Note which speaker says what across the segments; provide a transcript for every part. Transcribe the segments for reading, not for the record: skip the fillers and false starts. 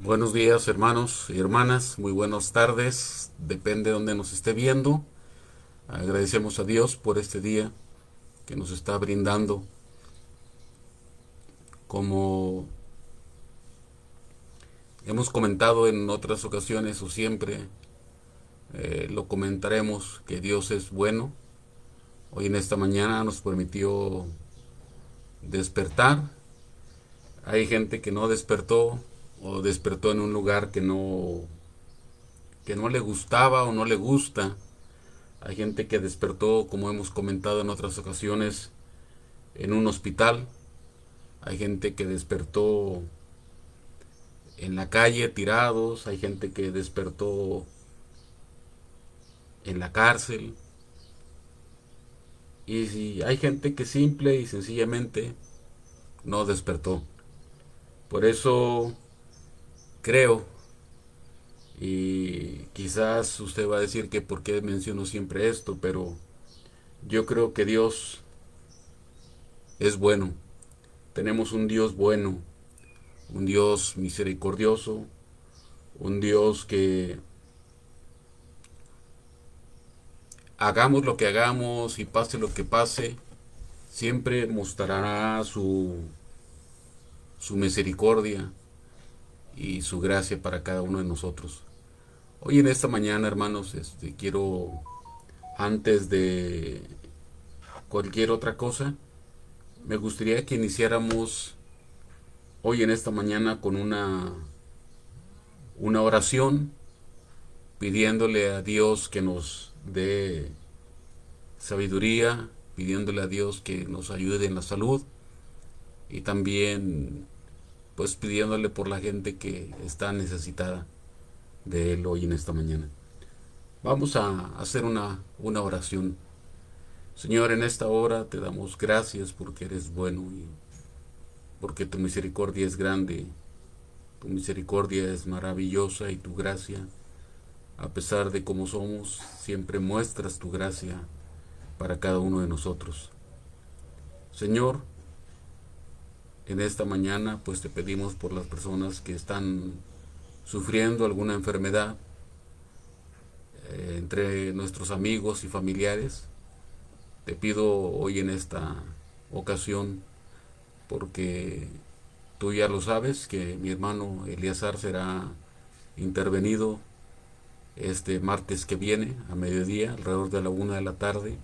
Speaker 1: Buenos días, hermanos y hermanas, muy buenas tardes, depende de donde nos esté viendo. Agradecemos a Dios por este día que nos está brindando. Como hemos comentado en otras ocasiones o siempre, lo comentaremos que Dios es bueno. Hoy en esta mañana nos permitió despertar. Hay gente que no despertó o despertó en un lugar que no le gustaba o no le gusta. Hay gente que despertó, como hemos comentado en otras ocasiones, en un hospital. Hay gente que despertó en la calle tirados. Hay gente que despertó en la cárcel. Y si hay gente que simple y sencillamente no despertó. Por eso creo, y quizás usted va a decir que por qué menciono siempre esto, pero yo creo que Dios es bueno. Tenemos un Dios bueno, un Dios misericordioso, un Dios que hagamos lo que hagamos y pase lo que pase, siempre mostrará su misericordia y su gracia para cada uno de nosotros. Hoy en esta mañana, hermanos, quiero, antes de cualquier otra cosa, me gustaría que iniciáramos hoy en esta mañana con una oración pidiéndole a Dios que nos dé sabiduría, pidiéndole a Dios que nos ayude en la salud y también pues pidiéndole por la gente que está necesitada de Él hoy en esta mañana. Vamos a hacer una oración. Señor, en esta hora te damos gracias porque eres bueno y porque tu misericordia es grande, tu misericordia es maravillosa y tu gracia, a pesar de cómo somos, siempre muestras tu gracia para cada uno de nosotros. Señor, en esta mañana pues te pedimos por las personas que están sufriendo alguna enfermedad, entre nuestros amigos y familiares. Te pido hoy en esta ocasión, porque tú ya lo sabes, que mi hermano Eleazar será intervenido este martes que viene a mediodía, alrededor de la 1 de la tarde,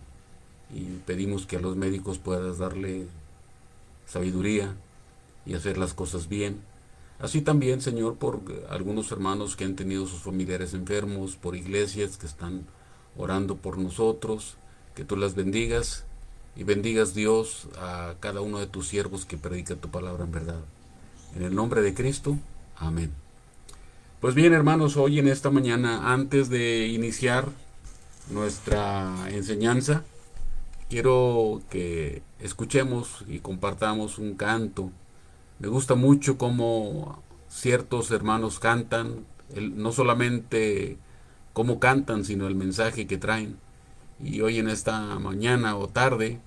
Speaker 1: y pedimos que a los médicos puedas darle sabiduría y hacer las cosas bien. Así también, Señor, por algunos hermanos que han tenido sus familiares enfermos, por iglesias que están orando por nosotros, que tú las bendigas y bendigas, Dios, a cada uno de tus siervos que predica tu palabra en verdad. En el nombre de Cristo, amén. Pues bien, hermanos, hoy en esta mañana, antes de iniciar nuestra enseñanza, quiero que escuchemos y compartamos un canto. Me gusta mucho cómo ciertos hermanos cantan, no solamente cómo cantan, sino el mensaje que traen. Y hoy en esta mañana o tarde,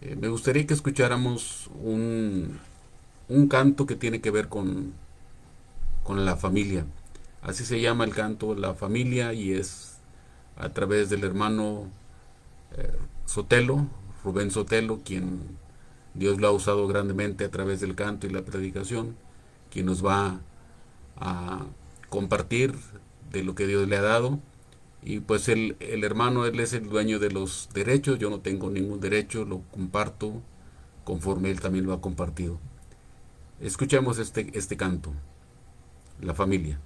Speaker 1: me gustaría que escucháramos un canto que tiene que ver con la familia. Así se llama el canto, La Familia, y es a través del hermano eh, Sotelo, Rubén Sotelo, quien Dios lo ha usado grandemente a través del canto y la predicación, quien nos va a compartir de lo que Dios le ha dado. Y pues el hermano, él es el dueño de los derechos, yo no tengo ningún derecho, lo comparto conforme él también lo ha compartido. Escuchemos este canto, La Familia.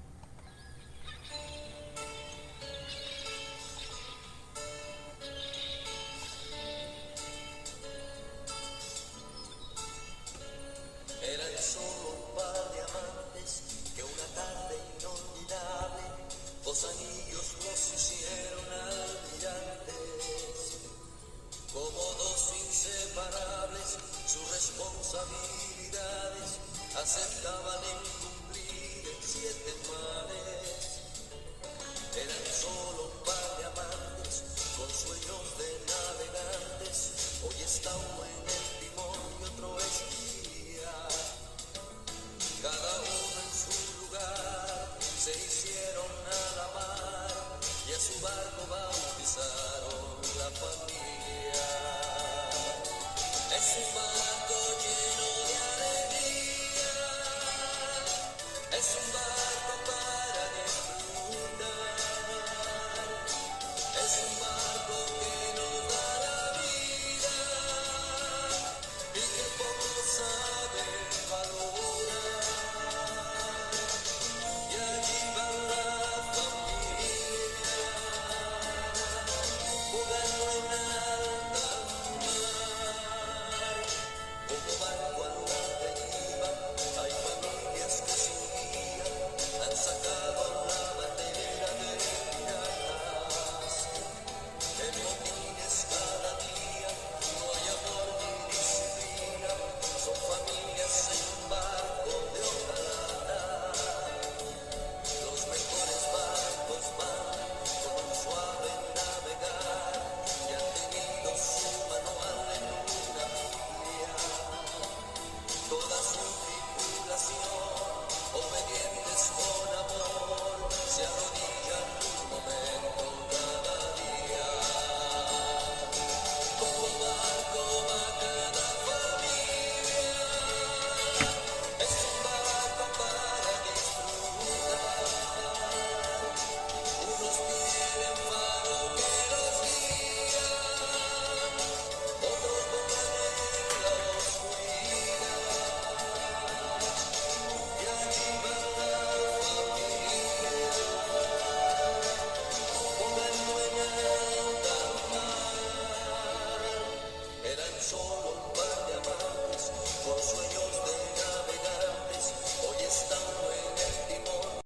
Speaker 2: Eran solo un par de amantes que una tarde inolvidable dos anillos los hicieron almirantes. Como dos inseparables, sus responsabilidades aceptaban en cumplir en 7 mares. Eran solo un par de amantes con sueños de navegantes. Hoy está uno en el timón y otro es guía. Cada uno en su lugar, toda su tripulación, obedientes con amor, se arrodillan un momento cada día. Como barco va cada familia, es un barco para disfrutar. Unos tienen faro que los guía, otros volan en la oscuridad. Y allí va la familia, volando en alta mar. Eran solo un par de amantes, con sueños de navegantes, hoy están en el timón.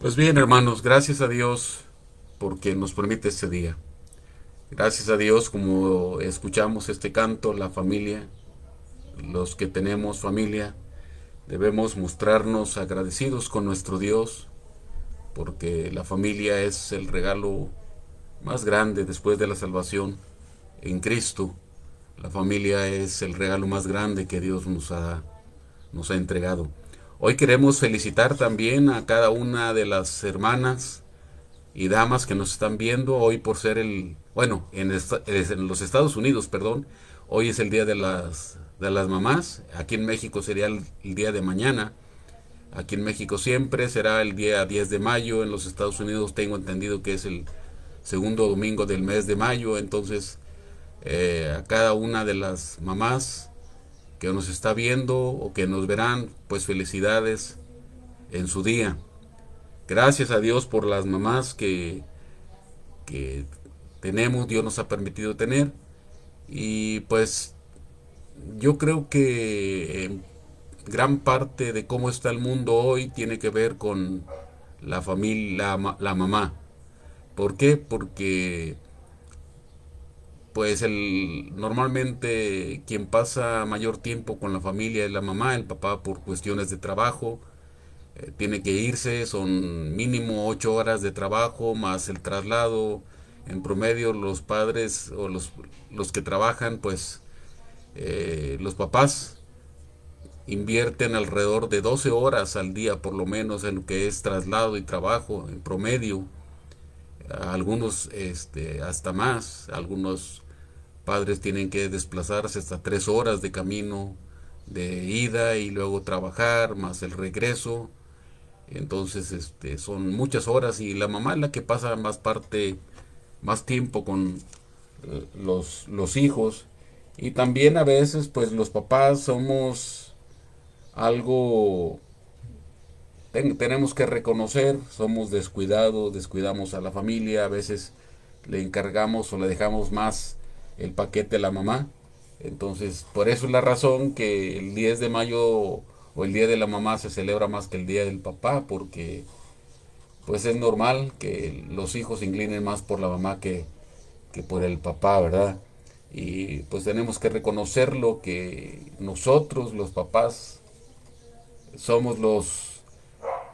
Speaker 1: Pues bien, hermanos, gracias a Dios porque nos permite este día. Gracias a Dios, como escuchamos este canto, la familia, los que tenemos familia, debemos mostrarnos agradecidos con nuestro Dios, porque la familia es el regalo más grande después de la salvación en Cristo. La familia es el regalo más grande que Dios nos ha entregado. Hoy queremos felicitar también a cada una de las hermanas y damas que nos están viendo hoy por ser en los Estados Unidos, perdón, hoy es el día de las mamás. Aquí en México sería el día de mañana. Aquí en México siempre será el día 10 de mayo. En los Estados Unidos tengo entendido que es el segundo domingo del mes de mayo. Entonces, a cada una de las mamás que nos está viendo o que nos verán, pues felicidades en su día. Gracias a Dios por las mamás que tenemos, Dios nos ha permitido tener. Y pues yo creo que gran parte de cómo está el mundo hoy tiene que ver con la familia, la mamá. ¿Por qué? Porque pues normalmente quien pasa mayor tiempo con la familia es la mamá. El papá por cuestiones de trabajo tiene que irse, son mínimo 8 horas de trabajo más el traslado. En promedio los padres o los que trabajan, pues los papás invierten alrededor de 12 horas al día por lo menos en lo que es traslado y trabajo en promedio. Algunos hasta más, algunos padres tienen que desplazarse hasta 3 horas de camino de ida y luego trabajar más el regreso. Entonces son muchas horas y la mamá es la que pasa más tiempo con los hijos. Y también a veces pues los papás somos algo, tenemos que reconocer, somos descuidados, descuidamos a la familia, a veces le encargamos o le dejamos más el paquete a la mamá. Entonces, por eso es la razón que el 10 de mayo o el Día de la Mamá se celebra más que el Día del Papá, porque pues es normal que los hijos se inclinen más por la mamá que por el papá, ¿verdad? Y pues tenemos que reconocerlo que nosotros, los papás, somos los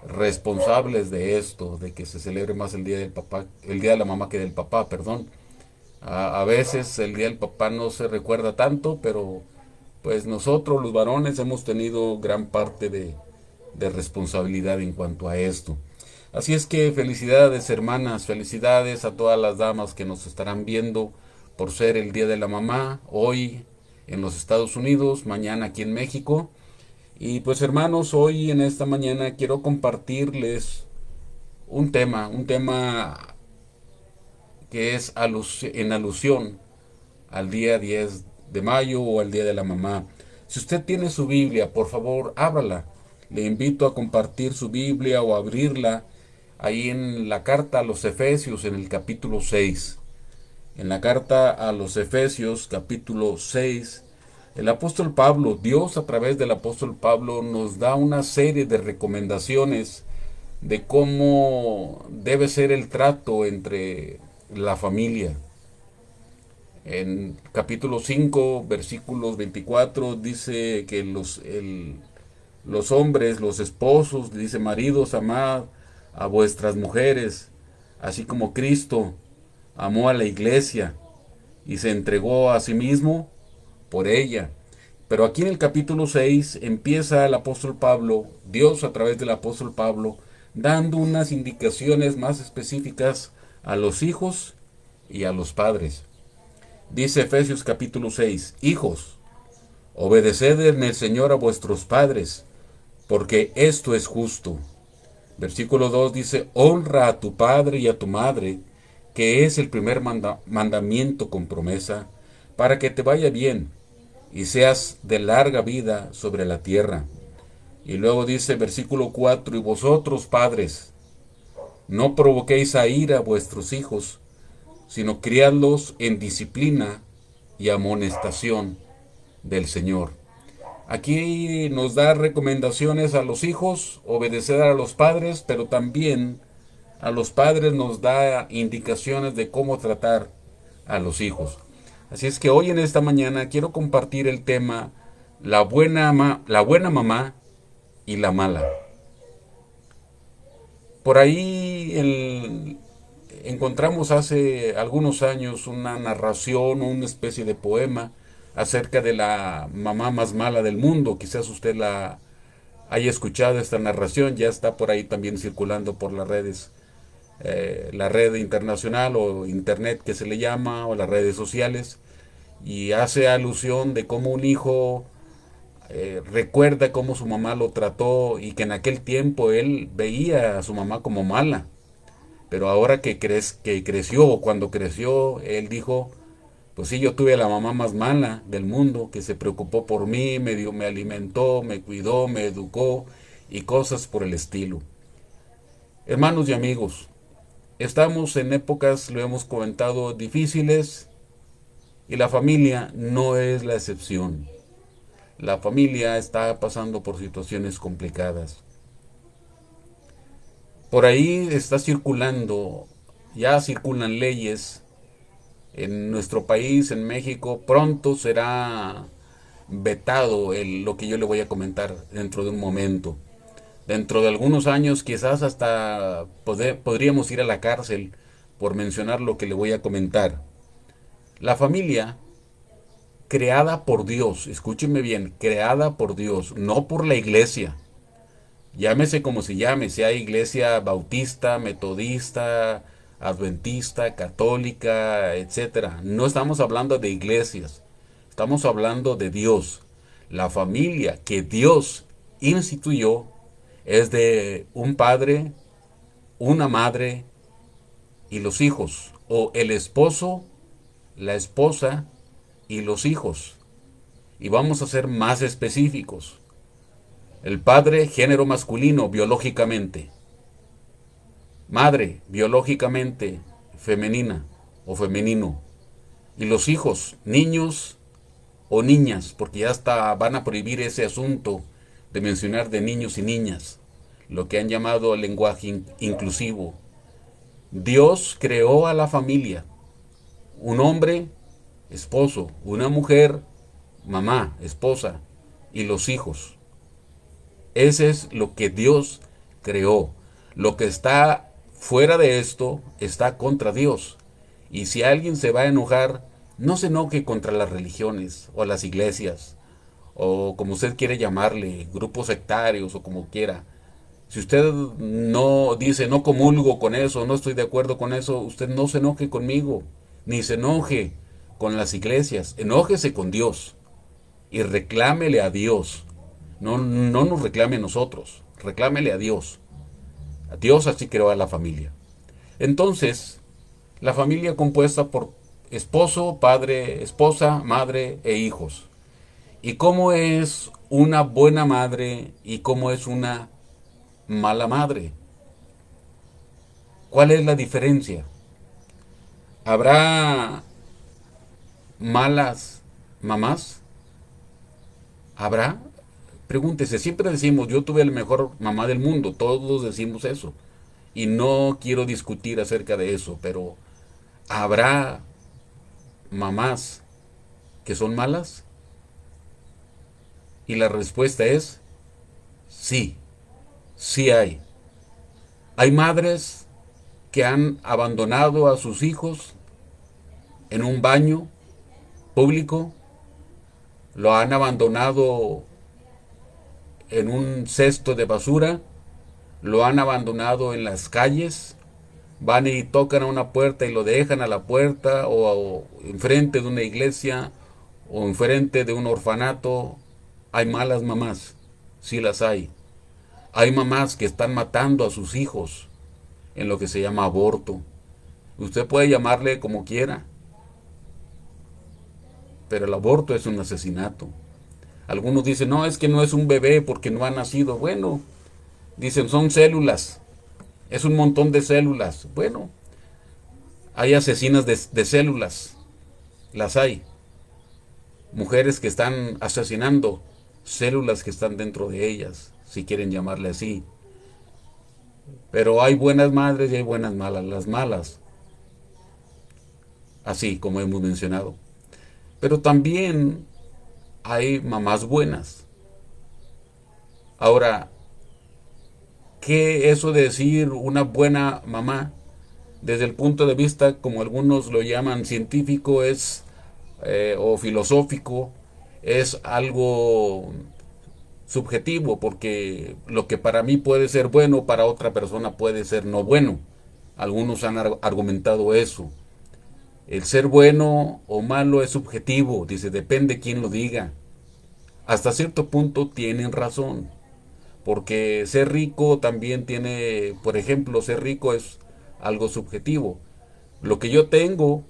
Speaker 1: responsables de esto, de que se celebre más el día del papá, el día de la mamá que del papá, perdón. A veces el día del papá no se recuerda tanto, pero pues nosotros los varones hemos tenido gran parte de responsabilidad en cuanto a esto. Así es que felicidades hermanas, felicidades a todas las damas que nos estarán viendo por ser el Día de la Mamá, hoy en los Estados Unidos, mañana aquí en México. Y pues hermanos, hoy en esta mañana quiero compartirles un tema que es en alusión al día 10 de mayo o al Día de la Mamá. Si usted tiene su Biblia, por favor, ábrala. Le invito a compartir su Biblia o a abrirla ahí en la carta a los Efesios en el capítulo 6. En la carta a los Efesios capítulo 6 El apóstol Pablo, Dios a través del apóstol Pablo nos da una serie de recomendaciones de cómo debe ser el trato entre la familia. En capítulo 5 versículos 24 dice que los hombres, los esposos, dice: maridos, amad a vuestras mujeres, así como Cristo amó a la iglesia y se entregó a sí mismo por ella. Pero aquí en el capítulo 6 empieza el apóstol Pablo, Dios a través del apóstol Pablo, dando unas indicaciones más específicas a los hijos y a los padres. Dice Efesios capítulo 6: hijos, obedeced en el Señor a vuestros padres, porque esto es justo. Versículo 2 dice: honra a tu padre y a tu madre, que es el primer mandamiento con promesa, para que te vaya bien y seas de larga vida sobre la tierra. Y luego dice versículo 4: y vosotros, padres, no provoquéis a ira a vuestros hijos, sino criadlos en disciplina y amonestación del Señor. Aquí nos da recomendaciones a los hijos, obedecer a los padres, pero también a los padres nos da indicaciones de cómo tratar a los hijos. Así es que hoy en esta mañana quiero compartir el tema la buena mamá y la mala. Por ahí encontramos hace algunos años una narración o una especie de poema acerca de la mamá más mala del mundo. Quizás usted la haya escuchado esta narración, ya está por ahí también circulando por las redes, la red internacional o internet que se le llama, o las redes sociales, y hace alusión de cómo un hijo recuerda cómo su mamá lo trató y que en aquel tiempo él veía a su mamá como mala. Pero ahora que creció, o cuando creció, él dijo: pues sí, yo tuve a la mamá más mala del mundo, que se preocupó por mí, me alimentó, me cuidó, me educó y cosas por el estilo. Hermanos y amigos, estamos en épocas, lo hemos comentado, difíciles, y la familia no es la excepción. La familia está pasando por situaciones complicadas. Por ahí está circulando, ya circulan leyes en nuestro país, en México. Pronto será vetado lo que yo le voy a comentar dentro de un momento. Dentro de algunos años quizás hasta podríamos ir a la cárcel por mencionar lo que le voy a comentar. La familia, creada por Dios, escúcheme bien, creada por Dios, no por la iglesia. Llámese como se llame, sea iglesia bautista, metodista, adventista, católica, etcétera. No estamos hablando de iglesias, estamos hablando de Dios. La familia que Dios instituyó es de un padre, una madre y los hijos, o el esposo, la esposa y los hijos. Y vamos a ser más específicos. El padre, género masculino biológicamente. Madre, biológicamente femenina o femenino. Y los hijos, niños o niñas, porque ya hasta van a prohibir ese asunto de mencionar de niños y niñas, lo que han llamado lenguaje inclusivo. Dios creó a la familia: un hombre, esposo; una mujer, mamá, esposa; y los hijos. Ese es lo que Dios creó. Lo que está fuera de esto está contra Dios. Y si alguien se va a enojar, no se enoje contra las religiones o las iglesias, o como usted quiere llamarle, grupos sectarios o como quiera. Si usted no dice: no comulgo con eso, no estoy de acuerdo con eso, usted no se enoje conmigo, ni se enoje con las iglesias. Enójese con Dios y reclámele a Dios. No nos reclame a nosotros, reclámele a Dios. A Dios así creó a la familia. Entonces, la familia compuesta por esposo, padre, esposa, madre e hijos. ¿Y cómo es una buena madre y cómo es una mala madre? ¿Cuál es la diferencia? ¿Habrá malas mamás? ¿Habrá? Pregúntese, siempre decimos, yo tuve la mejor mamá del mundo, todos decimos eso. Y no quiero discutir acerca de eso, pero ¿habrá mamás que son malas? Y la respuesta es sí, sí hay. Hay madres que han abandonado a sus hijos en un baño público, lo han abandonado en un cesto de basura, lo han abandonado en las calles, van y tocan a una puerta y lo dejan a la puerta o enfrente de una iglesia o enfrente de un orfanato. Hay malas mamás, sí las hay. Hay mamás que están matando a sus hijos en lo que se llama aborto. Usted puede llamarle como quiera, pero el aborto es un asesinato. Algunos dicen, no, es que no es un bebé porque no ha nacido. Bueno, dicen, son células. Es un montón de células. Bueno, hay asesinas de células. Las hay. Mujeres que están asesinando células que están dentro de ellas, si quieren llamarle así. Pero hay buenas madres y hay buenas malas. Las malas, así como hemos mencionado. Pero también hay mamás buenas. Ahora, ¿qué eso de decir una buena mamá? Desde el punto de vista, como algunos lo llaman, científico es o filosófico, es algo subjetivo, porque lo que para mí puede ser bueno, para otra persona puede ser no bueno. Algunos han argumentado eso. El ser bueno o malo es subjetivo, dice, depende quién lo diga. Hasta cierto punto tienen razón, porque ser rico también tiene, por ejemplo, ser rico es algo subjetivo. Lo que yo tengo,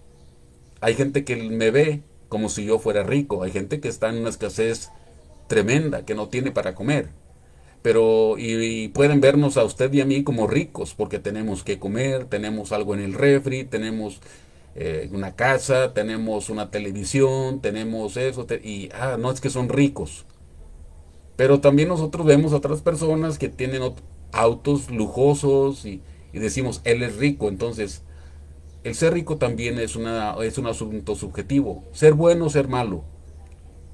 Speaker 1: hay gente que me ve como si yo fuera rico, hay gente que está en una escasez tremenda, que no tiene para comer. Pero, y pueden vernos a usted y a mí como ricos, porque tenemos que comer, tenemos algo en el refri, tenemos una casa, tenemos una televisión, tenemos eso, no es que son ricos. Pero también nosotros vemos a otras personas que tienen autos lujosos y decimos, él es rico. Entonces, el ser rico también es un asunto subjetivo. Ser bueno o ser malo.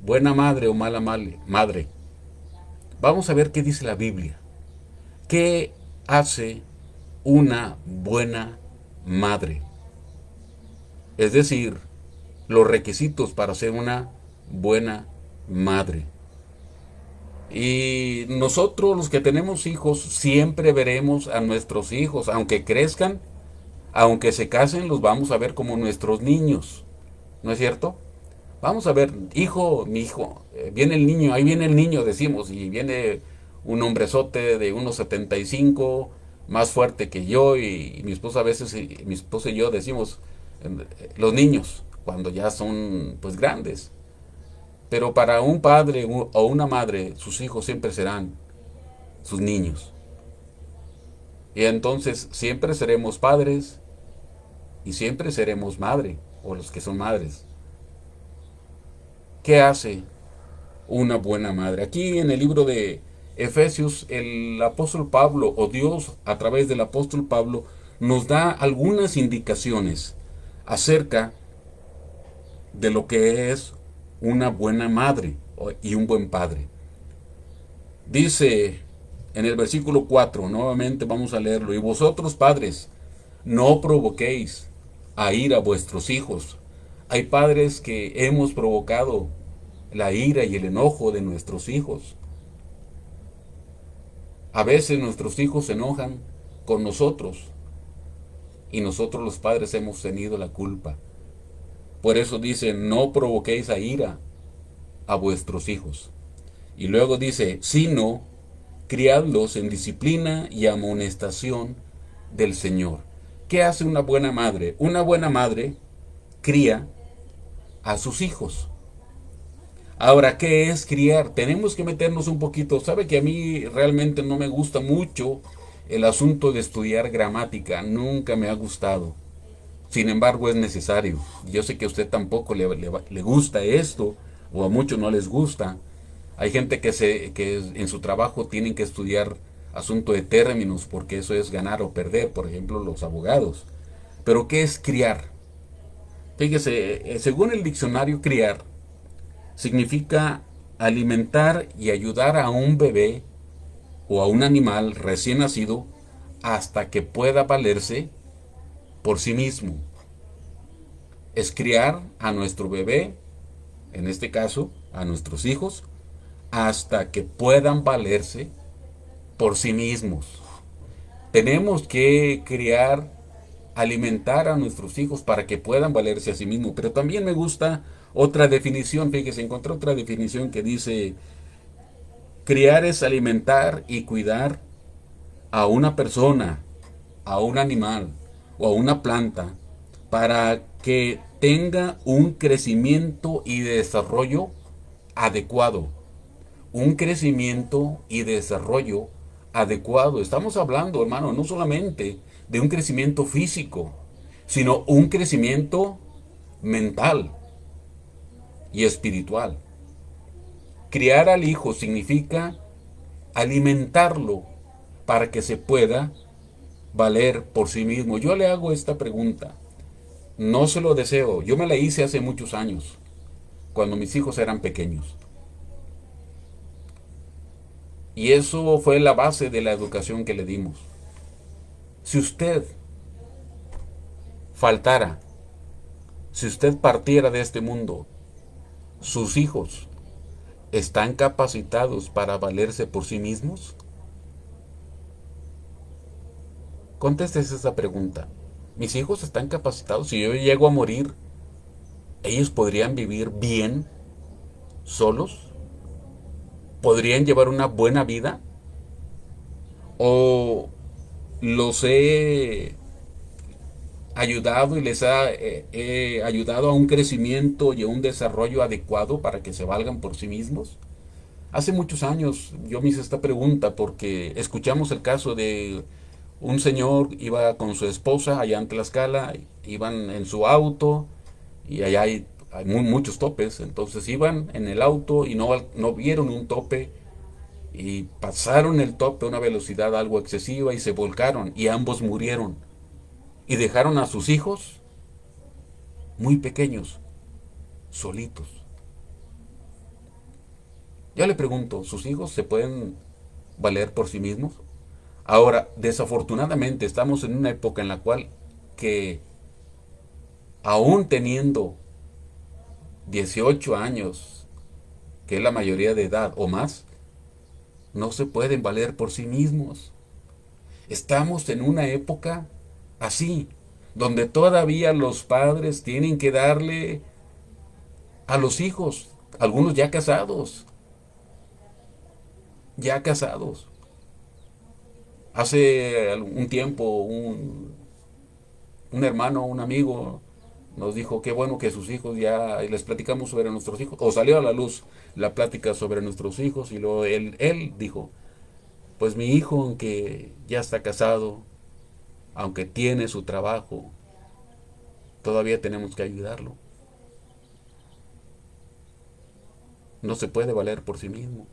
Speaker 1: Buena madre o mala madre. Vamos a ver qué dice la Biblia. ¿Qué hace una buena madre? Es decir, los requisitos para ser una buena madre. Y nosotros los que tenemos hijos siempre veremos a nuestros hijos, aunque crezcan, aunque se casen, los vamos a ver como nuestros niños. ¿No es cierto? Vamos a ver, hijo, mi hijo, viene el niño, ahí viene el niño, decimos, y viene un hombrezote de unos 75, más fuerte que yo, y mi esposa a veces, mi esposa y yo decimos, los niños, cuando ya son pues grandes. Pero para un padre o una madre, sus hijos siempre serán sus niños. Y entonces siempre seremos padres y siempre seremos madre, o los que son madres. ¿Qué hace una buena madre? Aquí en el libro de Efesios, el apóstol Pablo, o Dios a través del apóstol Pablo, nos da algunas indicaciones acerca de lo que es una buena madre y un buen padre. Dice en el versículo 4, nuevamente vamos a leerlo, y vosotros padres, no provoquéis a ira a vuestros hijos. Hay padres que hemos provocado la ira y el enojo de nuestros hijos. A veces nuestros hijos se enojan con nosotros y nosotros los padres hemos tenido la culpa. Por eso dice, no provoquéis a ira a vuestros hijos. Y luego dice, sino criadlos en disciplina y amonestación del Señor. ¿Qué hace una buena madre? Una buena madre cría a sus hijos. Ahora, ¿qué es criar? Tenemos que meternos un poquito. Sabe que a mí realmente no me gusta mucho el asunto de estudiar gramática. Nunca me ha gustado. Sin embargo, es necesario. Yo sé que a usted tampoco le gusta esto, o a muchos no les gusta. Hay gente que en su trabajo tienen que estudiar asunto de términos porque eso es ganar o perder, por ejemplo, los abogados. Pero ¿qué es criar? Fíjese, según el diccionario, criar significa alimentar y ayudar a un bebé o a un animal recién nacido hasta que pueda valerse por sí mismo. Es criar a nuestro bebé, en este caso, a nuestros hijos, hasta que puedan valerse por sí mismos. Tenemos que criar, alimentar a nuestros hijos para que puedan valerse a sí mismos. Pero también me gusta otra definición, fíjese, encontré otra definición que dice, criar es alimentar y cuidar a una persona, a un animal o a una planta para que tenga un crecimiento y desarrollo adecuado. Un crecimiento y desarrollo adecuado. Estamos hablando, hermano, no solamente de un crecimiento físico, sino un crecimiento mental y espiritual. Criar al hijo significa alimentarlo para que se pueda valer por sí mismo. Yo le hago esta pregunta. No se lo deseo. Yo me la hice hace muchos años, cuando mis hijos eran pequeños. Y eso fue la base de la educación que le dimos. Si usted faltara, si usted partiera de este mundo, sus hijos están capacitados para valerse por sí mismos. Contestes esa pregunta. ¿Mis hijos están capacitados? Si yo llego a morir, ¿ellos podrían vivir bien solos? ¿Podrían llevar una buena vida? ¿O los he ayudado y les he ayudado a un crecimiento y a un desarrollo adecuado para que se valgan por sí mismos? Hace muchos años yo me hice esta pregunta porque escuchamos el caso de un señor, iba con su esposa allá en Tlaxcala, iban en su auto y allá hay muchos topes, entonces iban en el auto y no vieron un tope y pasaron el tope a una velocidad algo excesiva y se volcaron y ambos murieron y dejaron a sus hijos muy pequeños, solitos. Yo le pregunto, ¿sus hijos se pueden valer por sí mismos? Ahora, desafortunadamente estamos en una época en la cual que aún teniendo 18 años, que es la mayoría de edad o más, no se pueden valer por sí mismos. Estamos en una época así, donde todavía los padres tienen que darle a los hijos, algunos ya casados. Hace un tiempo un hermano, un amigo, nos dijo qué bueno que sus hijos ya, y les platicamos sobre nuestros hijos, o salió a la luz la plática sobre nuestros hijos, y luego él dijo, pues mi hijo, aunque ya está casado, aunque tiene su trabajo, todavía tenemos que ayudarlo. No se puede valer por sí mismo.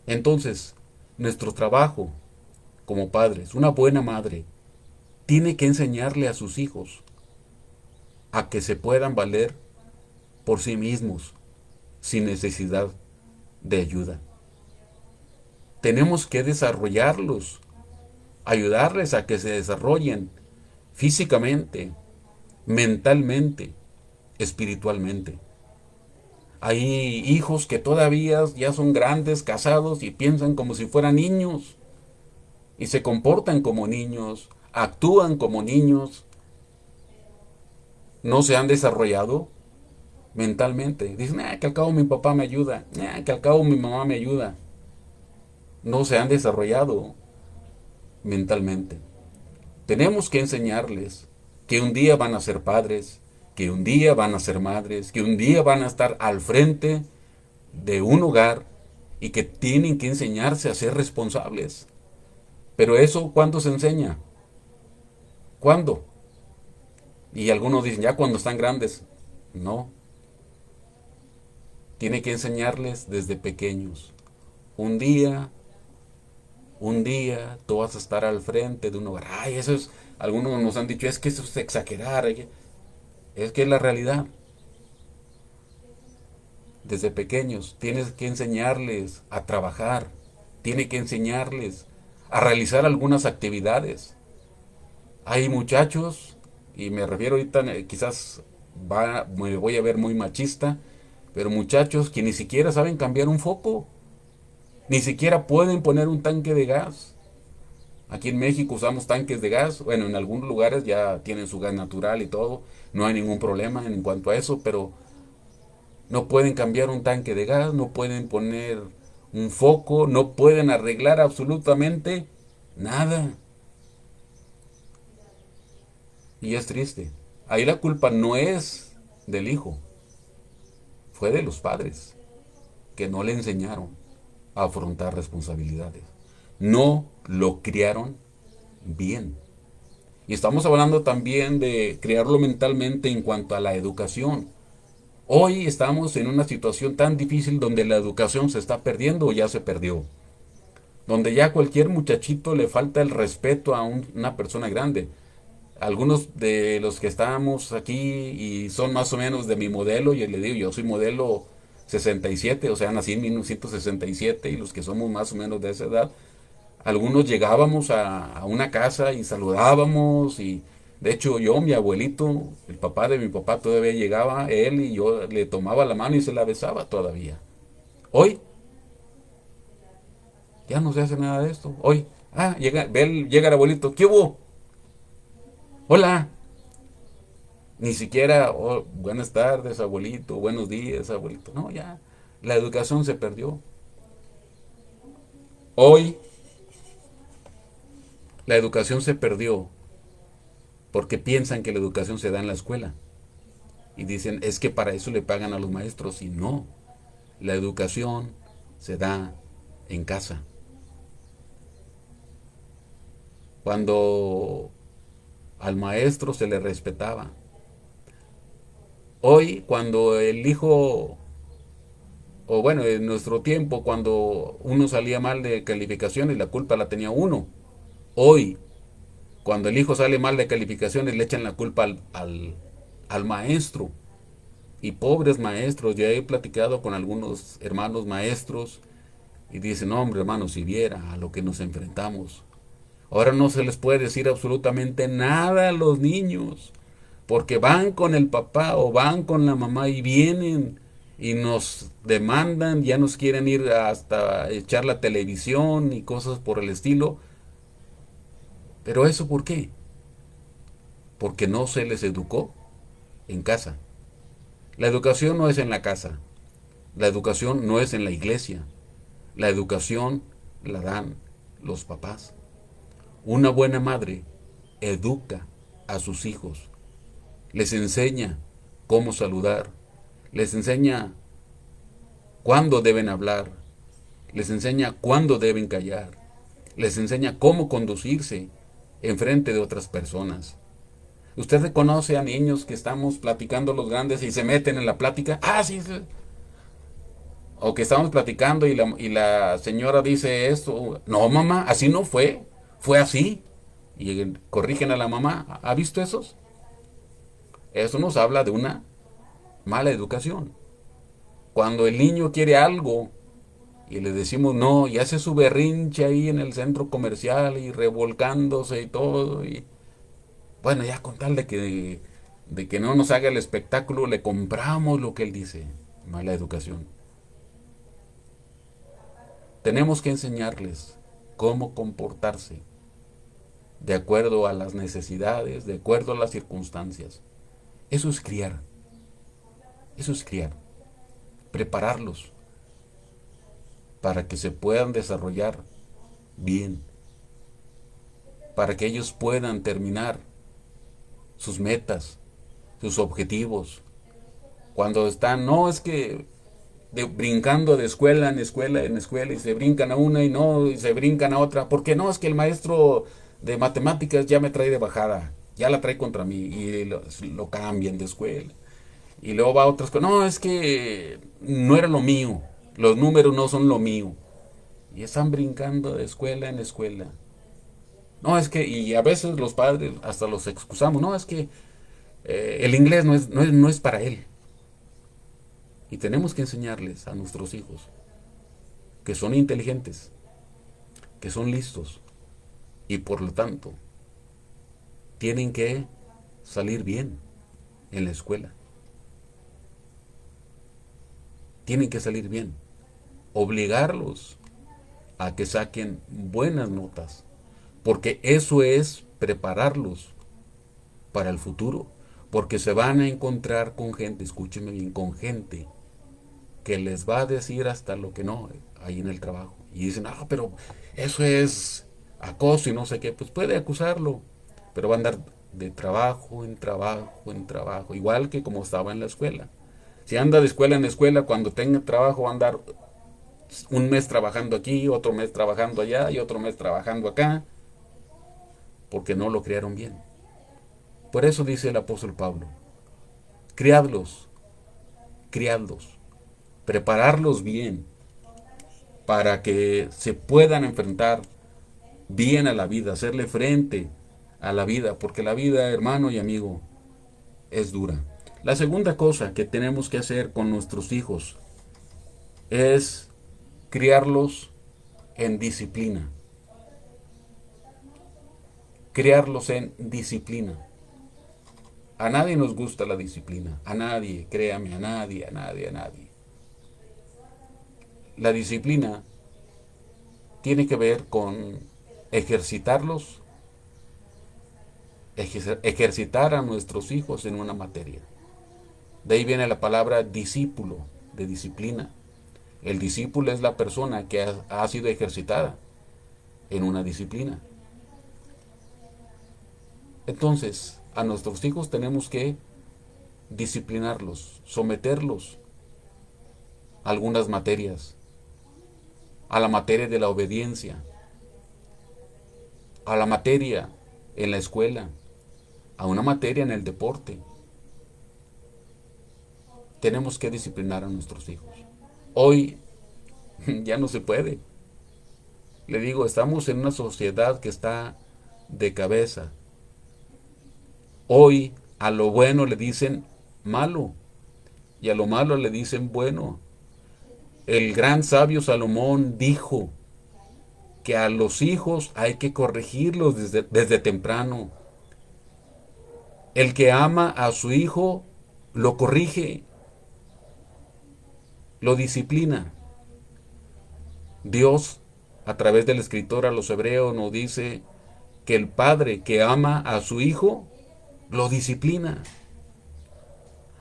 Speaker 1: Entonces, nuestro trabajo como padres, una buena madre, tiene que enseñarle a sus hijos a que se puedan valer por sí mismos sin necesidad de ayuda. Tenemos que desarrollarlos, ayudarles a que se desarrollen físicamente, mentalmente, espiritualmente. Hay hijos que todavía ya son grandes, casados y piensan como si fueran niños y se comportan como niños, actúan como niños, no se han desarrollado mentalmente. Dicen, que al cabo mi papá me ayuda, que al cabo mi mamá me ayuda. No se han desarrollado mentalmente. Tenemos que enseñarles que un día van a ser padres, que un día van a ser madres, que un día van a estar al frente de un hogar y que tienen que enseñarse a ser responsables. Pero eso, ¿cuándo se enseña? ¿Cuándo? Y algunos dicen, ya cuando están grandes. No. Tiene que enseñarles desde pequeños. Un día, un día, tú vas a estar al frente de un hogar. Ay, eso es, algunos nos han dicho, es que eso es exagerar. Es que es la realidad. Desde pequeños tienes que enseñarles a trabajar. Tiene que enseñarles a realizar algunas actividades. Hay muchachos, y me refiero ahorita, quizás me voy a ver muy machista, pero muchachos que ni siquiera saben cambiar un foco, ni siquiera pueden poner un tanque de gas. Aquí en México usamos tanques de gas, bueno, en algunos lugares ya tienen su gas natural y todo, no hay ningún problema en cuanto a eso, pero no pueden cambiar un tanque de gas, no pueden poner un foco, no pueden arreglar absolutamente nada. Y es triste. Ahí la culpa no es del hijo, fue de los padres, que no le enseñaron a afrontar responsabilidades. No lo criaron bien. Y estamos hablando también de criarlo mentalmente en cuanto a la educación. Hoy estamos en una situación tan difícil donde la educación se está perdiendo o ya se perdió. Donde ya a cualquier muchachito le falta el respeto a una persona grande. Algunos de los que estamos aquí y son más o menos de mi modelo, y le digo, yo soy modelo 67, o sea, nací en 1967, y los que somos más o menos de esa edad, algunos llegábamos a una casa y saludábamos, y de hecho yo, mi abuelito, el papá de mi papá todavía llegaba, él, y yo le tomaba la mano y se la besaba todavía. Hoy ya no se hace nada de esto. Hoy, llega el abuelito, ¿qué hubo? Hola. Ni siquiera, oh, buenas tardes, abuelito, buenos días, abuelito. No, ya, la educación se perdió. Hoy la educación se perdió porque piensan que la educación se da en la escuela. Y dicen, es que para eso le pagan a los maestros. Y no, la educación se da en casa. Cuando al maestro se le respetaba. Hoy, cuando el hijo, o bueno, en nuestro tiempo, cuando uno salía mal de calificaciones, la culpa la tenía uno. Hoy, cuando el hijo sale mal de calificaciones, le echan la culpa al maestro. Y pobres maestros, ya he platicado con algunos hermanos maestros y dicen, no, hombre, hermano, si viera a lo que nos enfrentamos. Ahora no se les puede decir absolutamente nada a los niños, porque van con el papá o van con la mamá y vienen y nos demandan, ya nos quieren ir hasta echar la televisión y cosas por el estilo. Pero eso, ¿por qué? Porque no se les educó en casa. La educación no es en la casa. La educación no es en la iglesia. La educación la dan los papás. Una buena madre educa a sus hijos. Les enseña cómo saludar. Les enseña cuándo deben hablar. Les enseña cuándo deben callar. Les enseña cómo conducirse en frente de otras personas. ¿Usted reconoce a niños que estamos platicando los grandes y se meten en la plática? Ah, sí, sí. O que estamos platicando y la señora dice esto. No, mamá, así no fue. Fue así. Y corrigen a la mamá. ¿Ha visto esos? Eso nos habla de una mala educación. Cuando el niño quiere algo y le decimos no, y hace su berrinche ahí en el centro comercial y revolcándose y todo, y bueno, ya con tal de que no nos haga el espectáculo, le compramos lo que él dice. Mala educación. Tenemos que enseñarles cómo comportarse de acuerdo a las necesidades, de acuerdo a las circunstancias. Eso es criar. Eso es criar. Prepararlos para que se puedan desarrollar bien, para que ellos puedan terminar sus metas, sus objetivos. Cuando están, no es que brincando de escuela en escuela en escuela y se brincan a una y no, y se brincan a otra, porque no, es que el maestro de matemáticas ya me trae de bajada, ya la trae contra mí y lo cambian de escuela. Y luego va a otras cosas. No, es que no era lo mío. Los números no son lo mío. Y están brincando de escuela en escuela. No, es que, y a veces los padres hasta los excusamos. No, es que el inglés no es para él. Y tenemos que enseñarles a nuestros hijos que son inteligentes, que son listos. Y por lo tanto, tienen que salir bien en la escuela. Tienen que salir bien. Obligarlos a que saquen buenas notas. Porque eso es prepararlos para el futuro. Porque se van a encontrar con gente, escúchenme bien, con gente que les va a decir hasta lo que no ahí en el trabajo. Y dicen, ah, pero eso es acoso y no sé qué. Pues puede acusarlo, pero va a andar de trabajo en trabajo en trabajo. Igual que como estaba en la escuela. Si anda de escuela en escuela, cuando tenga trabajo va a andar un mes trabajando aquí, otro mes trabajando allá y otro mes trabajando acá, porque no lo criaron bien. Por eso dice el apóstol Pablo, criadlos, criadlos, prepararlos bien para que se puedan enfrentar bien a la vida, hacerle frente a la vida, porque la vida, hermano y amigo, es dura. La segunda cosa que tenemos que hacer con nuestros hijos es criarlos en disciplina. Criarlos en disciplina. A nadie nos gusta la disciplina. A nadie, créame, a nadie, a nadie, a nadie. La disciplina tiene que ver con ejercitarlos, ejercitar a nuestros hijos en una materia. De ahí viene la palabra discípulo, de disciplina. El discípulo es la persona que ha sido ejercitada en una disciplina. Entonces, a nuestros hijos tenemos que disciplinarlos, someterlos a algunas materias, a la materia de la obediencia, a la materia en la escuela, a una materia en el deporte. Tenemos que disciplinar a nuestros hijos. Hoy ya no se puede. Le digo, estamos en una sociedad que está de cabeza. Hoy a lo bueno le dicen malo y a lo malo le dicen bueno. El gran sabio Salomón dijo que a los hijos hay que corregirlos desde temprano. El que ama a su hijo lo corrige, lo disciplina. Dios, a través del escritor a los hebreos, nos dice que el padre que ama a su hijo lo disciplina.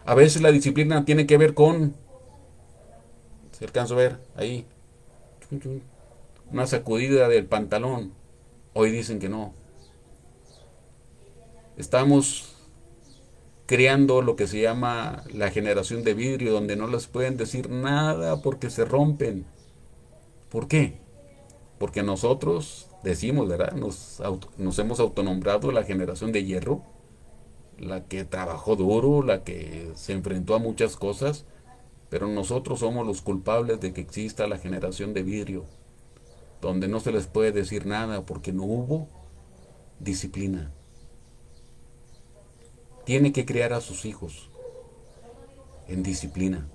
Speaker 1: A veces la disciplina tiene que ver con, se alcanza a ver ahí, una sacudida del pantalón. Hoy dicen que no. Estamos creando lo que se llama la generación de vidrio, donde no les pueden decir nada porque se rompen. ¿Por qué? Porque nosotros decimos, ¿verdad? Nos hemos autonombrado la generación de hierro, la que trabajó duro, la que se enfrentó a muchas cosas, pero nosotros somos los culpables de que exista la generación de vidrio, donde no se les puede decir nada porque no hubo disciplina. Tiene que criar a sus hijos en disciplina.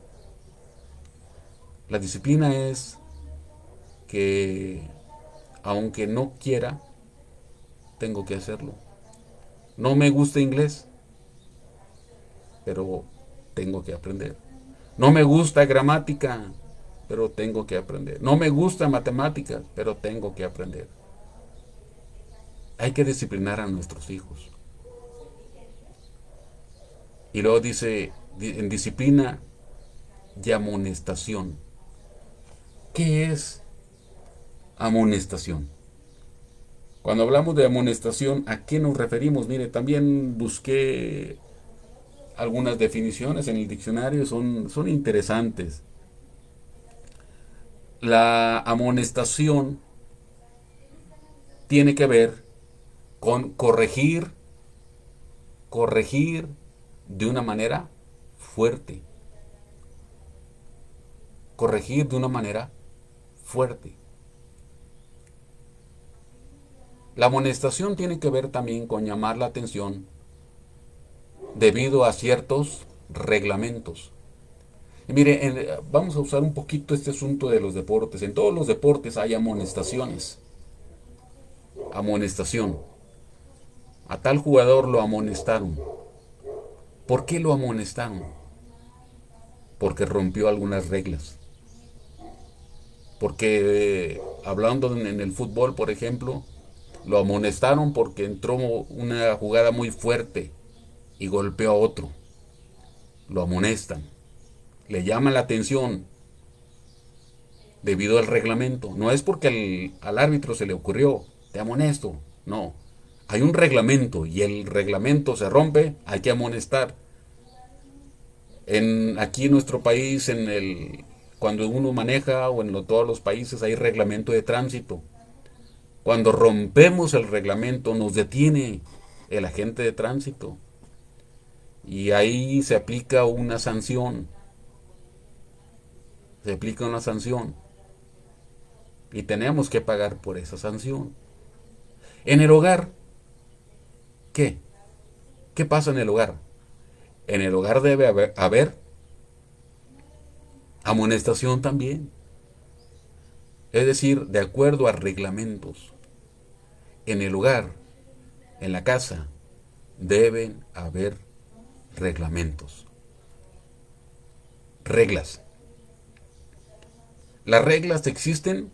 Speaker 1: La disciplina es que aunque no quiera, tengo que hacerlo. No me gusta inglés, pero tengo que aprender. No me gusta gramática, pero tengo que aprender. No me gusta matemáticas, pero tengo que aprender. Hay que disciplinar a nuestros hijos. Y luego dice, en disciplina y amonestación. ¿Qué es amonestación? Cuando hablamos de amonestación, ¿a qué nos referimos? Mire, también busqué algunas definiciones en el diccionario, son interesantes. La amonestación tiene que ver con corregir de una manera fuerte. Corregir de una manera fuerte. La amonestación tiene que ver también con llamar la atención debido a ciertos reglamentos. Y mire, vamos a usar un poquito este asunto de los deportes. En todos los deportes hay amonestaciones. Amonestación. A tal jugador lo amonestaron. ¿Por qué lo amonestaron? Porque rompió algunas reglas. Porque hablando en el fútbol, por ejemplo, lo amonestaron porque entró una jugada muy fuerte y golpeó a otro. Lo amonestan. Le llaman la atención debido al reglamento. No es porque al árbitro se le ocurrió, te amonesto. No. Hay un reglamento y el reglamento se rompe, hay que amonestar. Aquí en nuestro país, cuando uno maneja o en todos los países hay reglamento de tránsito. Cuando rompemos el reglamento nos detiene el agente de tránsito y ahí se aplica una sanción. Se aplica una sanción y tenemos que pagar por esa sanción. En el hogar, ¿qué? ¿Qué pasa en el hogar? En el hogar debe haber amonestación también. Es decir, de acuerdo a reglamentos. En el hogar, en la casa, deben haber reglamentos. Reglas. Las reglas existen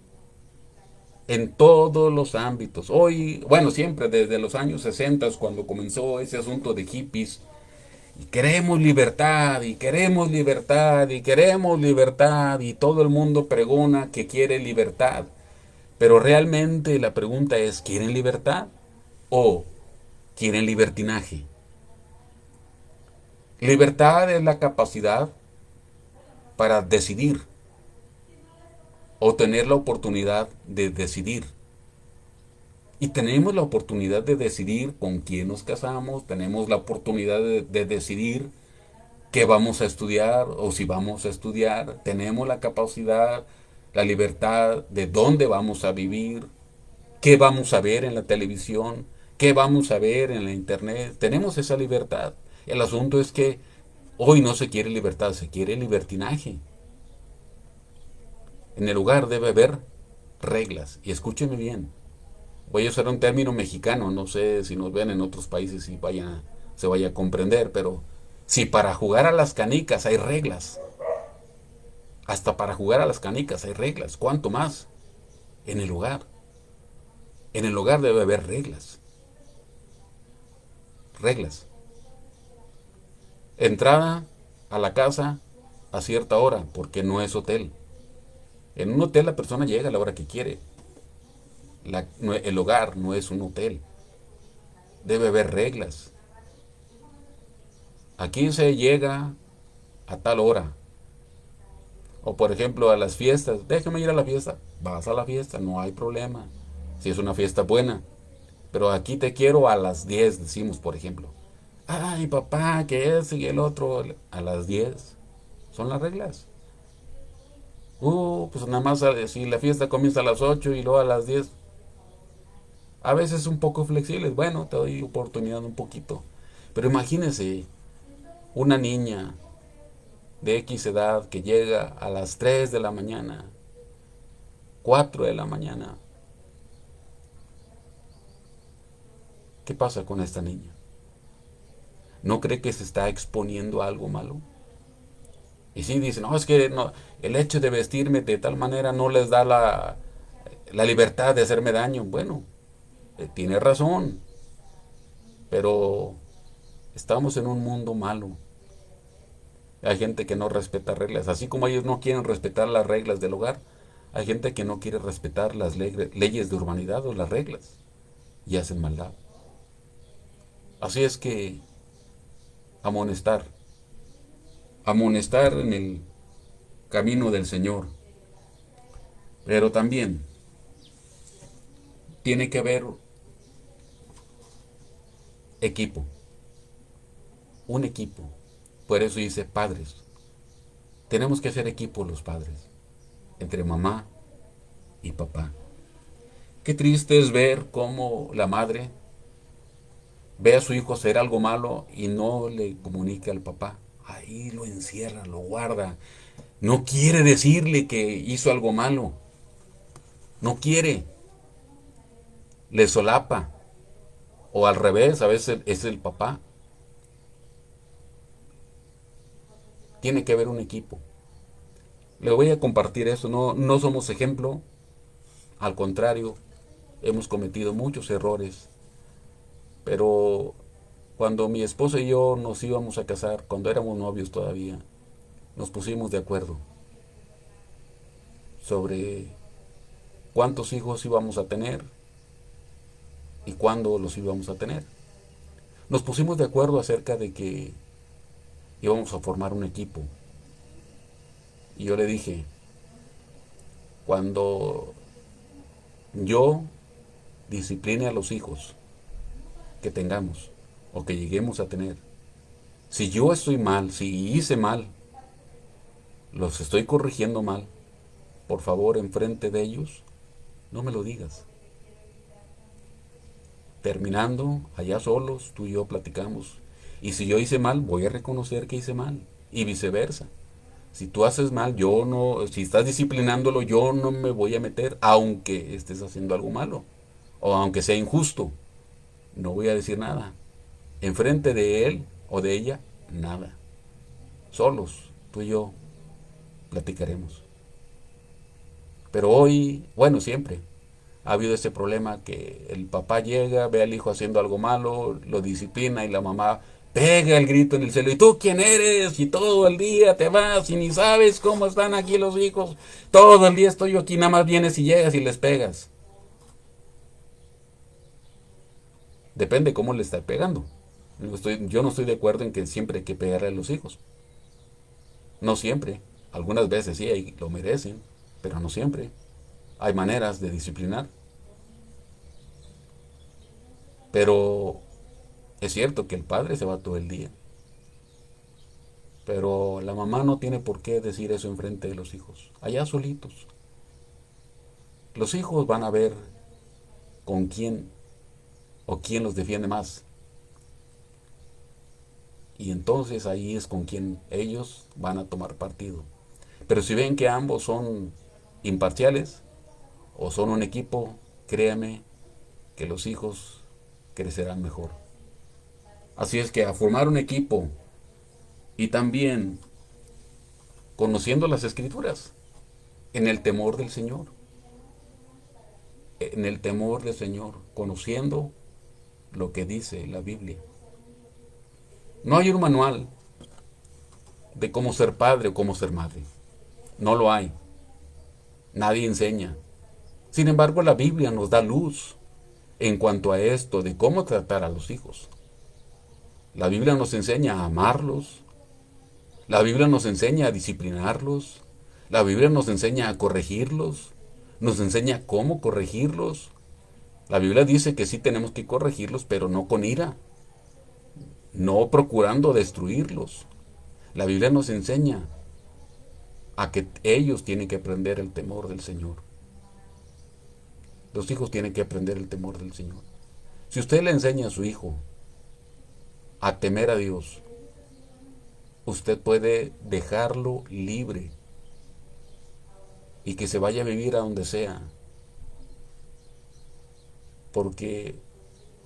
Speaker 1: en todos los ámbitos. Hoy, bueno, siempre desde los años 60, cuando comenzó ese asunto de hippies, y queremos libertad, y queremos libertad, y queremos libertad, y todo el mundo pregona que quiere libertad. Pero realmente la pregunta es, ¿quieren libertad o quieren libertinaje? Libertad es la capacidad para decidir o tener la oportunidad de decidir. Y tenemos la oportunidad de decidir con quién nos casamos, tenemos la oportunidad de decidir qué vamos a estudiar o si vamos a estudiar, tenemos la capacidad, la libertad de dónde vamos a vivir, qué vamos a ver en la televisión, qué vamos a ver en la internet, tenemos esa libertad. El asunto es que hoy no se quiere libertad, se quiere libertinaje. En el lugar debe haber reglas, y escúcheme bien, voy a usar un término mexicano, no sé si nos ven en otros países y se vaya a comprender, pero si para jugar a las canicas hay reglas, hasta para jugar a las canicas hay reglas, ¿cuánto más en el hogar? En el hogar debe haber reglas. Reglas. Entrada a la casa a cierta hora, porque no es hotel. En un hotel la persona llega a la hora que quiere. El hogar no es un hotel. Debe haber reglas. Aquí se llega a tal hora. O por ejemplo a las fiestas. Déjame ir a la fiesta. Vas a la fiesta, no hay problema. Si es una fiesta buena. Pero aquí te quiero a las 10, decimos, por ejemplo. Ay, papá, que ese y el otro. A las 10. Son las reglas. Pues nada más si la fiesta comienza a las 8 y luego a las 10. A veces un poco flexibles. Bueno, te doy oportunidad un poquito. Pero imagínese una niña de X edad que llega a las 3 de la mañana, 4 de la mañana. ¿Qué pasa con esta niña? ¿No cree que se está exponiendo a algo malo? Y sí dice, no, es que no, el hecho de vestirme de tal manera no les da la libertad de hacerme daño. Bueno, tiene razón, pero estamos en un mundo malo. Hay gente que no respeta reglas, así como ellos no quieren respetar las reglas del hogar, hay gente que no quiere respetar las leyes de urbanidad o las reglas y hacen maldad. Así es que amonestar, amonestar en el camino del Señor, pero también tiene que haber equipo, un equipo, Por eso dice padres. Tenemos que hacer equipo los padres, entre mamá y papá. Qué triste es ver cómo la madre ve a su hijo hacer algo malo y no le comunica al papá. Ahí lo encierra, lo guarda. No quiere decirle que hizo algo malo. No quiere. Le solapa. O al revés, a veces es el papá. Tiene que haber un equipo. Le voy a compartir eso. No, no somos ejemplo. Al contrario, hemos cometido muchos errores. Pero cuando mi esposa y yo nos íbamos a casar, cuando éramos novios todavía, nos pusimos de acuerdo sobre cuántos hijos íbamos a tener y cuándo los íbamos a tener. Nos pusimos de acuerdo acerca de que íbamos a formar un equipo. Y yo le dije, cuando yo discipline a los hijos que tengamos o que lleguemos a tener, si yo estoy mal, si hice mal, los estoy corrigiendo mal, por favor, enfrente de ellos, no me lo digas. Terminando, allá solos, tú y yo platicamos. Y si yo hice mal, voy a reconocer que hice mal. Y viceversa. Si tú haces mal, yo no, si estás disciplinándolo, yo no me voy a meter, aunque estés haciendo algo malo. O aunque sea injusto. No voy a decir nada. Enfrente de él o de ella, nada. Solos, tú y yo, platicaremos. Pero hoy, bueno, siempre ha habido ese problema que el papá llega, ve al hijo haciendo algo malo, lo disciplina y la mamá pega el grito en el cielo. ¿Y tú quién eres? Y todo el día te vas y ni sabes cómo están aquí los hijos. Todo el día estoy yo aquí, nada más vienes y llegas y les pegas. Depende cómo le está pegando. Yo no estoy de acuerdo en que siempre hay que pegarle a los hijos. No siempre. Algunas veces sí, lo merecen, pero no siempre. Hay maneras de disciplinar. Pero es cierto que el padre se va todo el día. Pero la mamá no tiene por qué decir eso enfrente de los hijos. Allá solitos. Los hijos van a ver con quién o quién los defiende más. Y entonces ahí es con quien ellos van a tomar partido. Pero si ven que ambos son imparciales o son un equipo, créame que los hijos crecerán mejor. Así es que a formar un equipo y también conociendo las escrituras en el temor del Señor. En el temor del Señor, conociendo lo que dice la Biblia. No hay un manual de cómo ser padre o cómo ser madre. No lo hay. Nadie enseña. Sin embargo, la Biblia nos da luz en cuanto a esto de cómo tratar a los hijos. La Biblia nos enseña a amarlos. La Biblia nos enseña a disciplinarlos. La Biblia nos enseña a corregirlos. Nos enseña cómo corregirlos. La Biblia dice que sí tenemos que corregirlos, pero no con ira. No procurando destruirlos. La Biblia nos enseña a que ellos tienen que aprender el temor del Señor. Los hijos tienen que aprender el temor del Señor. Si usted le enseña a su hijo a temer a Dios, usted puede dejarlo libre y que se vaya a vivir a donde sea, porque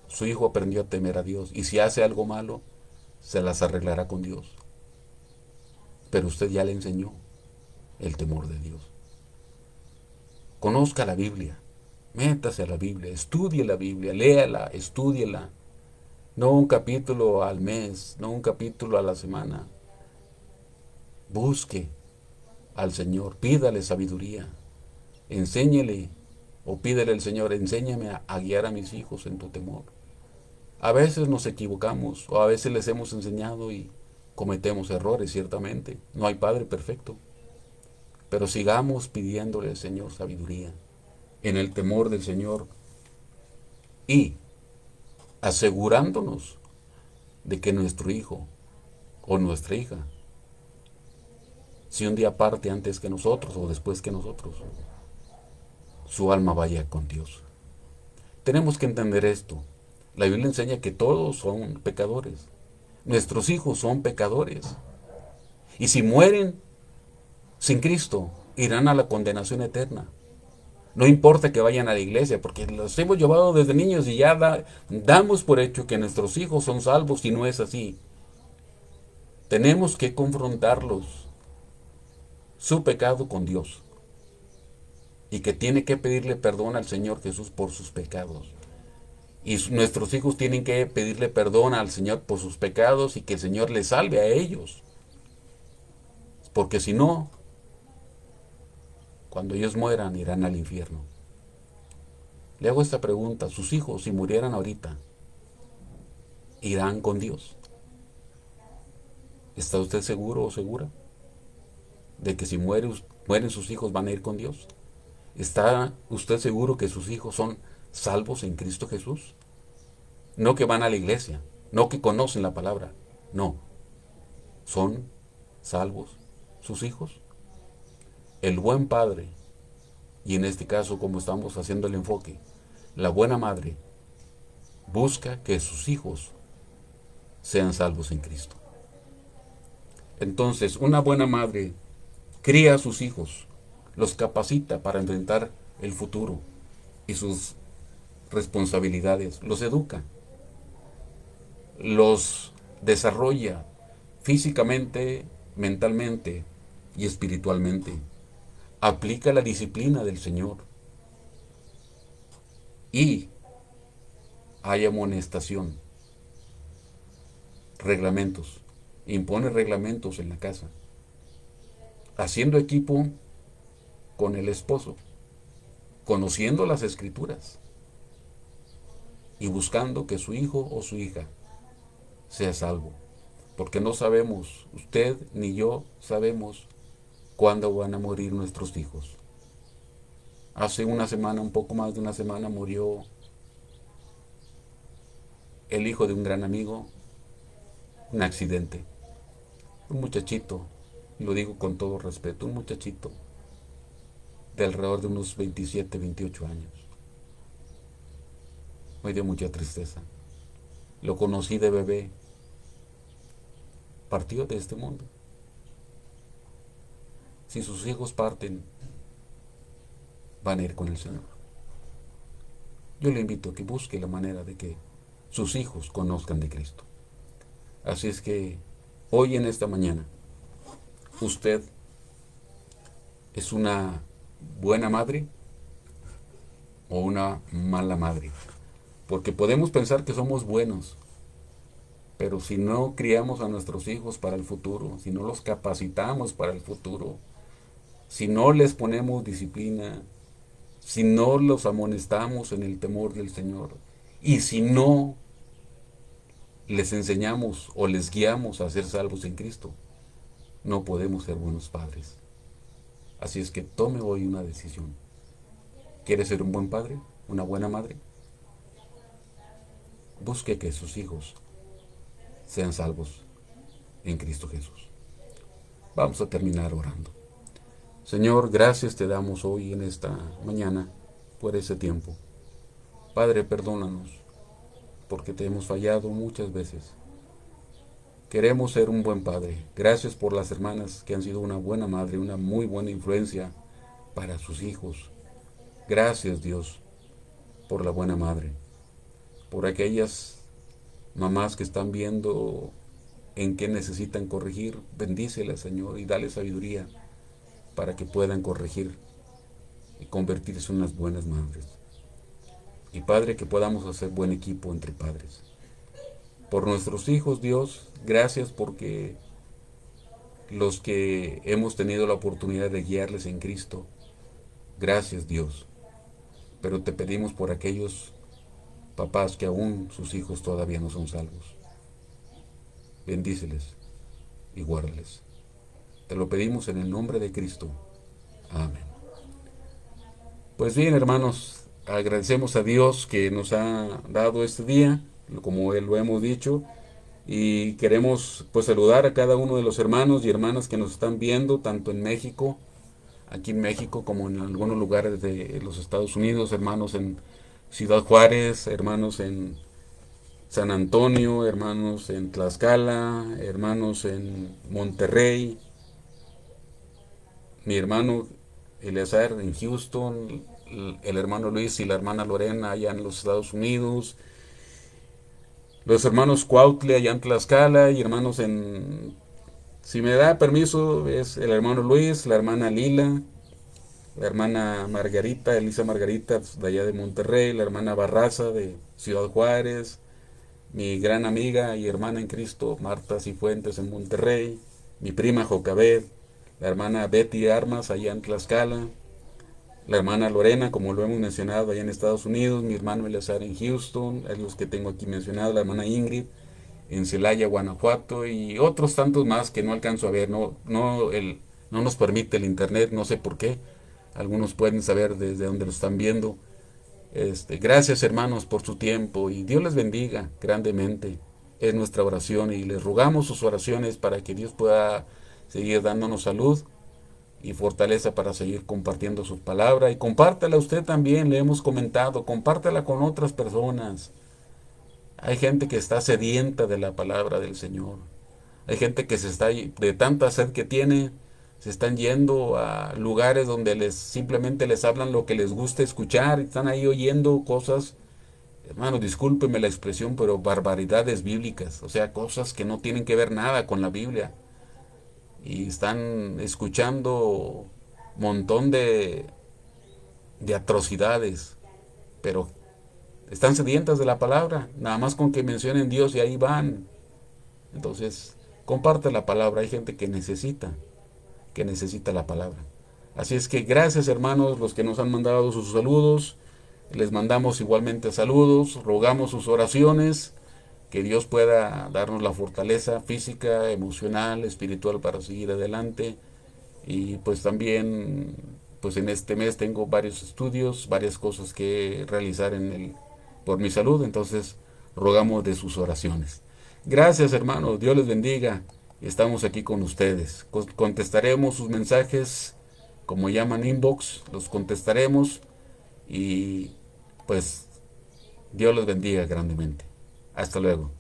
Speaker 1: su hijo aprendió a temer a Dios, y si hace algo malo, se las arreglará con Dios. Pero usted ya le enseñó el temor de Dios. Conozca la Biblia, métase a la Biblia, estudie la Biblia, léala, estúdiela. No un capítulo al mes, no un capítulo a la semana. Busque al Señor, pídale sabiduría, enséñele o pídele al Señor, enséñame a guiar a mis hijos en tu temor. A veces nos equivocamos o a veces les hemos enseñado y cometemos errores, ciertamente. No hay padre perfecto. Pero sigamos pidiéndole al Señor sabiduría en el temor del Señor y asegurándonos de que nuestro hijo o nuestra hija, si un día parte antes que nosotros o después que nosotros, su alma vaya con Dios. Tenemos que entender esto. La Biblia enseña que todos son pecadores. Nuestros hijos son pecadores. Y si mueren sin Cristo, irán a la condenación eterna. No importa que vayan a la iglesia, porque los hemos llevado desde niños y ya damos por hecho que nuestros hijos son salvos y no es así. Tenemos que confrontarlos, su pecado con Dios, y que tiene que pedirle perdón al Señor Jesús por sus pecados. Y nuestros hijos tienen que pedirle perdón al Señor por sus pecados y que el Señor les salve a ellos. Porque si no, cuando ellos mueran, irán al infierno. Le hago esta pregunta: sus hijos, si murieran ahorita, ¿irán con Dios? ¿Está usted seguro o segura de que si mueren sus hijos van a ir con Dios? ¿Está usted seguro que sus hijos son salvos en Cristo Jesús? No que van a la iglesia, no que conocen la palabra, no. ¿Son salvos sus hijos? El buen padre, y en este caso como estamos haciendo el enfoque, la buena madre, busca que sus hijos sean salvos en Cristo. Entonces, una buena madre cría a sus hijos, los capacita para enfrentar el futuro y sus responsabilidades, los educa, los desarrolla físicamente, mentalmente y espiritualmente. Aplica la disciplina del Señor y hay amonestación, reglamentos, impone reglamentos en la casa, haciendo equipo con el esposo, conociendo las escrituras y buscando que su hijo o su hija sea salvo. Porque no sabemos, usted ni yo sabemos cuándo van a morir nuestros hijos. Hace una semana, un poco más de una semana, murió el hijo de un gran amigo, un accidente. Un muchachito, y lo digo con todo respeto, un muchachito de alrededor de unos 27, 28 años. Me dio mucha tristeza. Lo conocí de bebé. Partió de este mundo. Si sus hijos parten, van a ir con el Señor. Yo le invito a que busque la manera de que sus hijos conozcan de Cristo. Así es que hoy en esta mañana, usted es una buena madre o una mala madre. Porque podemos pensar que somos buenos, pero si no criamos a nuestros hijos para el futuro, si no los capacitamos para el futuro, si no les ponemos disciplina, si no los amonestamos en el temor del Señor, y si no les enseñamos o les guiamos a ser salvos en Cristo, no podemos ser buenos padres. Así es que tome hoy una decisión. ¿Quiere ser un buen padre? ¿Una buena madre? Busque que sus hijos sean salvos en Cristo Jesús. Vamos a terminar orando. Señor, gracias te damos hoy en esta mañana por ese tiempo. Padre, perdónanos porque te hemos fallado muchas veces. Queremos ser un buen padre. Gracias por las hermanas que han sido una buena madre, una muy buena influencia para sus hijos. Gracias, Dios, por la buena madre. Por aquellas mamás que están viendo en qué necesitan corregir, bendícelas, Señor, y dale sabiduría para que puedan corregir y convertirse en unas buenas madres. Y Padre, que podamos hacer buen equipo entre padres. Por nuestros hijos, Dios, gracias porque los que hemos tenido la oportunidad de guiarles en Cristo, gracias, Dios. Pero te pedimos por aquellos papás que aún sus hijos todavía no son salvos. Bendíceles y guárdales. Te lo pedimos en el nombre de Cristo. Amén. Pues bien, hermanos, agradecemos a Dios que nos ha dado este día, como lo hemos dicho, Y queremos pues saludar a cada uno de los hermanos y hermanas que nos están viendo, tanto en México, aquí en México, como en algunos lugares de los Estados Unidos, hermanos en Ciudad Juárez, hermanos en San Antonio, hermanos en Tlaxcala, hermanos en Monterrey, mi hermano Eleazar en Houston, el hermano Luis y la hermana Lorena allá en los Estados Unidos, los hermanos Cuautle allá en Tlaxcala y hermanos en... Si me da permiso, es el hermano Luis, la hermana Lila, la hermana Margarita, Elisa Margarita de allá de Monterrey, la hermana Barraza de Ciudad Juárez, mi gran amiga y hermana en Cristo Marta Cifuentes en Monterrey, mi prima Jocabed, la hermana Betty Armas allá en Tlaxcala, la hermana Lorena, como lo hemos mencionado, allá en Estados Unidos, mi hermano Eleazar en Houston, es los que tengo aquí mencionados, la hermana Ingrid en Celaya, Guanajuato, y otros tantos más que no alcanzo a ver, no nos permite el internet, no sé por qué, algunos pueden saber desde dónde lo están viendo. Gracias hermanos por su tiempo y Dios les bendiga grandemente. Es nuestra oración y les rogamos sus oraciones para que Dios pueda seguir dándonos salud y fortaleza para seguir compartiendo su palabra. Y compártela usted también, le hemos comentado, compártela con otras personas. Hay gente que está sedienta de la palabra del Señor. Hay gente que se está, de tanta sed que tiene, se están yendo a lugares donde simplemente les hablan lo que les gusta escuchar. Están ahí oyendo cosas, hermano, discúlpeme la expresión, pero barbaridades bíblicas. O sea, cosas que no tienen que ver nada con la Biblia. Y están escuchando montón de atrocidades, pero están sedientas de la palabra, nada más con que mencionen Dios y ahí van. Entonces, comparte la palabra, hay gente que necesita la palabra. Así es que gracias hermanos los que nos han mandado sus saludos, les mandamos igualmente saludos, rogamos sus oraciones, que Dios pueda darnos la fortaleza física, emocional, espiritual para seguir adelante. Y pues también, pues en este mes tengo varios estudios, varias cosas que realizar por mi salud, entonces rogamos de sus oraciones. Gracias hermanos, Dios les bendiga. Estamos aquí con ustedes. Contestaremos sus mensajes, como llaman inbox, los contestaremos y pues Dios les bendiga grandemente. Hasta luego.